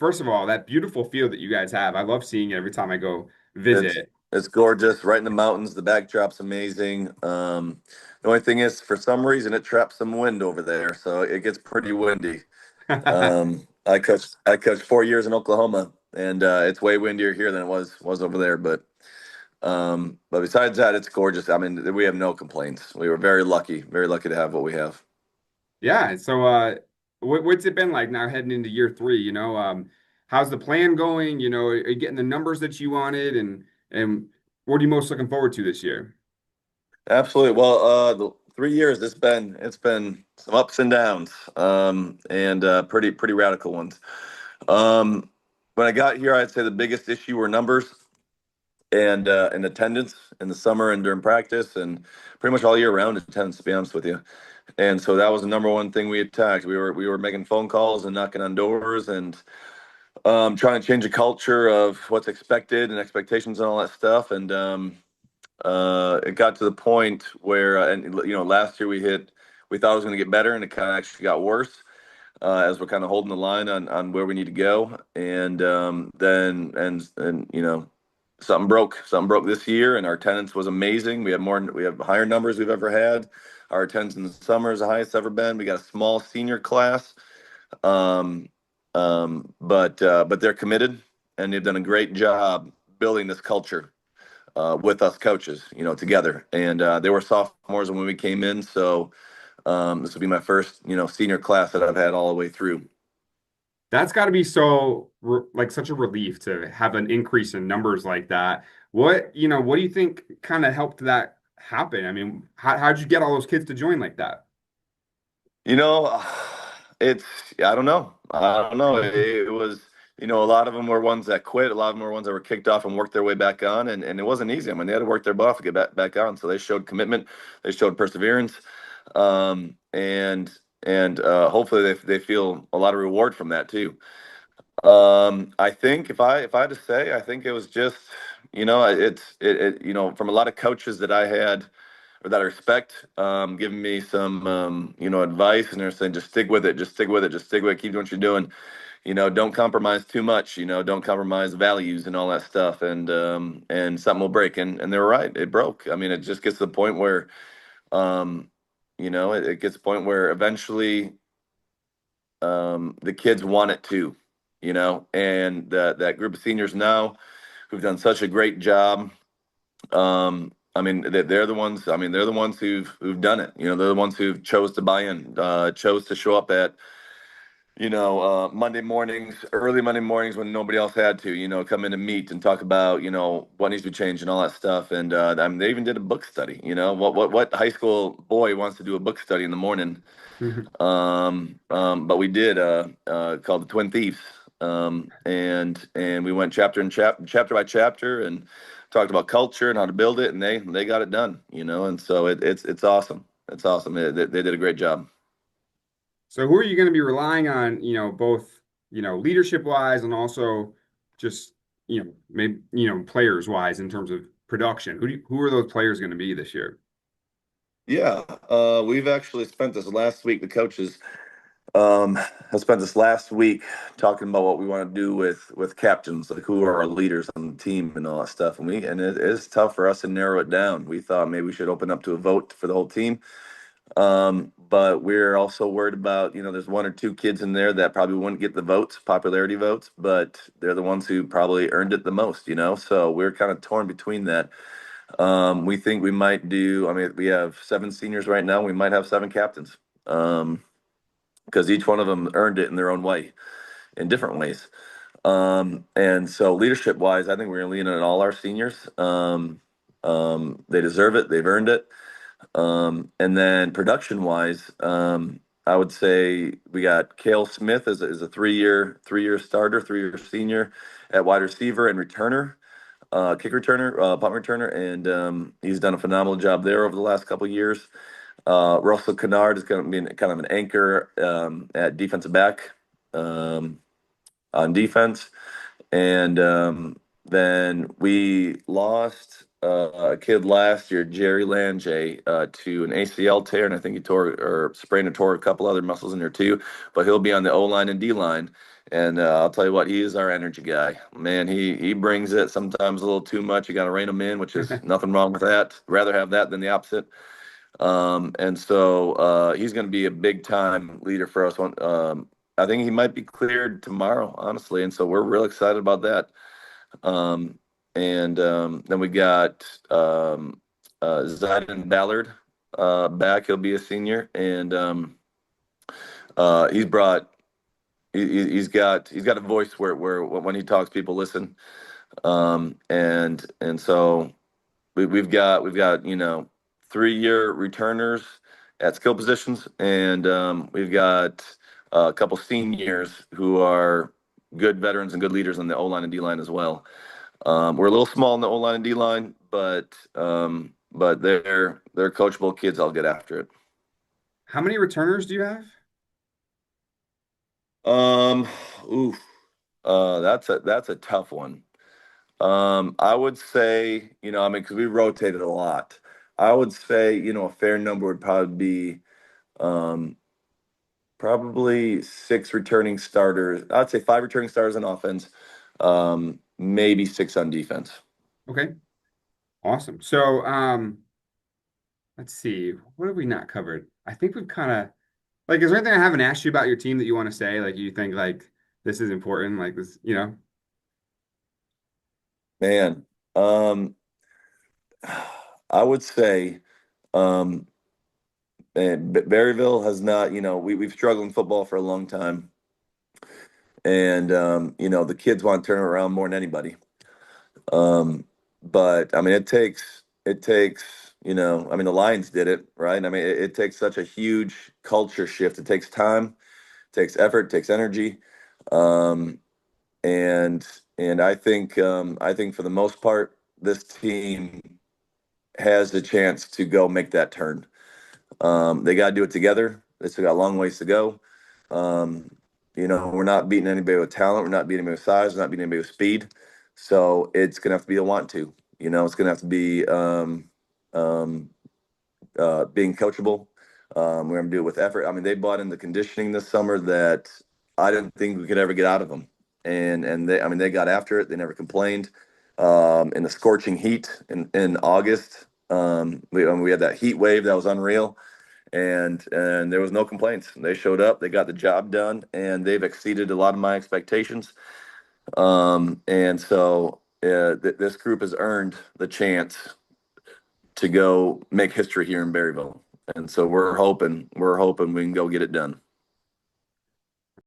first of all, that beautiful field that you guys have, I love seeing it every time I go It's visit. it's gorgeous, right in the mountains. The backdrop's amazing. The only thing is, for some reason, it traps some wind over there, so it gets pretty windy. I coached 4 years in Oklahoma, and it's way windier here than it was over there. But besides that, it's gorgeous. I mean, we have no complaints. We were very lucky to have what we have. Yeah. So, what's it been like now heading into year three? How's the plan going? Are you getting the numbers that you wanted, and what are you most looking forward to this year? Absolutely. Well, the 3 years it's been some ups and downs, and pretty radical ones. Um, when I got here, I'd say the biggest issue were numbers and attendance in the summer and during practice, and pretty much all year round attendance, to be honest with you. And so that was the number one thing we attacked. We were making phone calls and knocking on doors and trying to change the culture of what's expected and expectations and all that stuff. And it got to the point where, and last year we thought it was going to get better, and it kind of actually got worse as we're kind of holding the line on where we need to go. And then and something broke this year, and our attendance was amazing. We have higher numbers we've ever had. Our attendance in the summer is the highest ever been. We got a small senior class, um, but they're committed, and they've done a great job building this culture with us coaches, together. And they were sophomores when we came in, so this will be my first, senior class that I've had all the way through. That's got to be like such a relief to have an increase in numbers like that. What do you think kind of helped that happen? I mean, how'd you get all those kids to join like that? You know, it's I don't know. I don't know. It was, a lot of them were ones that quit. A lot of them were ones that were kicked off and worked their way back on, and it wasn't easy. I mean, they had to work their butt off to get back on. So they showed commitment, they showed perseverance, and hopefully they feel a lot of reward from that too. I think if I had to say, I think it was just, from a lot of coaches that I had or that I respect, giving me some, advice, and they're saying, just stick with it, just stick with it, just stick with it, keep doing what you're doing. Don't compromise too much. Don't compromise values and all that stuff, and something will break. And they were right, it broke. I mean, it just gets to the point where, um, it gets to the point where eventually, the kids want it too, and that group of seniors now who've done such a great job. I mean, they're the ones. I mean, they're the ones who've done it. They're the ones who chose to buy in, chose to show up at, Monday mornings, early Monday mornings when nobody else had to, come in and meet and talk about, what needs to be changed and all that stuff. And I mean, they even did a book study. What high school boy wants to do a book study in the morning? But we did called the Twin Thieves, and we went chapter by chapter, and talked about culture and how to build it, and they got it done, and so it's awesome. It's awesome. They did a great job. So who are you going to be relying on, both, leadership wise and also just, maybe, players wise in terms of production? Who are those players going to be this year? Yeah, we've actually spent this last week. The coaches I spent this last week talking about what we want to do with captains, like who are our leaders on the team and all that stuff. And it is tough for us to narrow it down. We thought maybe we should open up to a vote for the whole team. But we're also worried about, there's one or two kids in there that probably wouldn't get the votes, popularity votes, but they're the ones who probably earned it the most. So we're kind of torn between that. We think we might do, I mean, we have 7 seniors right now. We might have 7 captains. Because each one of them earned it in their own way, in different ways. And so leadership wise, I think we're going to lean on all our seniors. They deserve it. They've earned it. And then production wise, I would say we got Kale Smith as a 3-year starter, 3-year senior at wide receiver and returner, kick returner, punt returner, and he's done a phenomenal job there over the last couple of years. Russell Kennard is going to be kind of an anchor at defensive back, on defense. And then we lost a kid last year, Jerry Lange, to an ACL tear, and I think he tore or sprained or tore a couple other muscles in there too. But he'll be on the O line and D line, And I'll tell you what, he is our energy guy. Man, he brings it sometimes a little too much. You got to rein him in, which is nothing wrong with that. Rather have that than the opposite. And so he's going to be a big time leader for us. I think he might be cleared tomorrow, honestly, and so we're real excited about that. Um, and then we got Zayden Ballard back. He'll be a senior, and he's brought he's got a voice where when he talks, people listen. And so we've got 3-year returners at skill positions, and we've got a couple seniors who are good veterans and good leaders on the O line and D line as well. We're a little small in the O line and D line, but they're coachable kids. I'll get after it. How many returners do you have? Um, oof, that's a tough one. I would say, I mean, because we rotated a lot. I would say, a fair number would probably be um, probably 6 returning starters. I'd say 5 returning starters on offense, maybe 6 on defense. Okay, awesome. So, let's see. What have we not covered? I think we've kind of like, is there anything I haven't asked you about your team that you want to say? Like, you think like this is important? Like this, you know? Man, um, I would say um, Berryville has not, we've struggled in football for a long time. And, the kids want to turn it around more than anybody. Um, but I mean, I mean, the Lions did it, right? I mean, it takes such a huge culture shift. It takes time, takes effort, takes energy. Um, and, and I think for the most part, this team has the chance to go make that turn. They got to do it together. They still got a long ways to go. Um, we're not beating anybody with talent. We're not beating anybody with size. We're not beating anybody with speed. So it's gonna have to be a want to. It's gonna have to be um, being coachable. We're gonna do it with effort. I mean, they bought in the conditioning this summer that I didn't think we could ever get out of them, and I mean, they got after it. They never complained. In the scorching heat in August, we had that heat wave that was unreal, and there was no complaints. They showed up, they got the job done, and they've exceeded a lot of my expectations. And so this group has earned the chance to go make history here in Berryville, and so we're hoping we can go get it done.